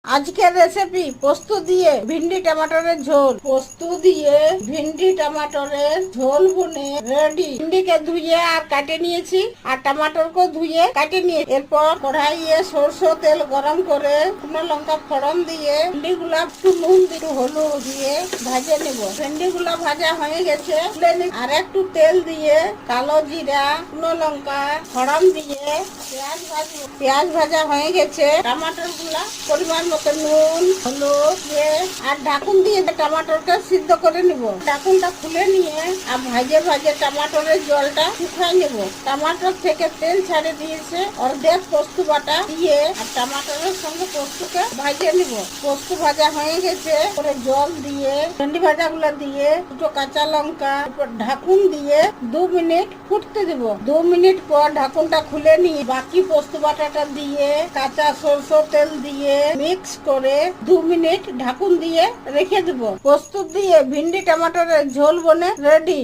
আজকের রেসিপি পোস্ত দিয়ে ভিন্ডি টমাটরের ঝোল। পোস্ত দিয়ে ভিন্ডি টমাটরের ঝোল বনে রেডি। ভিন্ডিকে ধুয়ে আর কাটে নিয়েছি, আর টমাটরকে ধুয়ে কাটে নিয়ে এরপর কড়াইয়ে সরষে তেল গরম করে শুকনো লঙ্কা ফোড়ন দিয়ে ভিন্ডিগুলা একটু নুন একটু হলুদ দিয়ে ভাজে নেব। ভিন্ডিগুলা ভাজা হয়ে গেছে, আর একটু তেল দিয়ে কালো জিরা শুকনো লঙ্কা ফোড়ন দিয়ে পেঁয়াজ ভাজবো। পেঁয়াজ ভাজা হয়ে গেছে, টমাটর গুলা পরিমাণ মতো নুন হলুদ দিয়ে আর ঢাকুন দিয়ে টমাটরটা সিদ্ধ করে নিব। ঢাকুনটা খুলে নিয়ে আর ভাজে ভাজে টমাটরের জলটা শুকাই নেব। টমাটর থেকে তেল ছাড়ে দিয়েছে, অর্ধেক পোস্ত বাটা দিয়ে আর টমাটরের সঙ্গে পোস্তকে ভাজে নিব। পোস্ত ভাজা হয়ে গেছে, পরে জল দিয়ে ভেন্ডি ভাজা গুলা দিয়ে দুটো কাঁচা লঙ্কা ঢাকুন দিয়ে 2 মিনিট ফুটতে দেব। 2 মিনিট পর ঢাকুনটা খুলে নিয়ে বাকি পোস্ত বাটাটা দিয়ে কাঁচা সরষের তেল দিয়ে মিক্স করে 2 মিনিট ঢাকুন দিয়ে রেখে দেব। পোস্ত দিয়ে ভিন্ডি টমাটরের ঝোল বনে রেডি।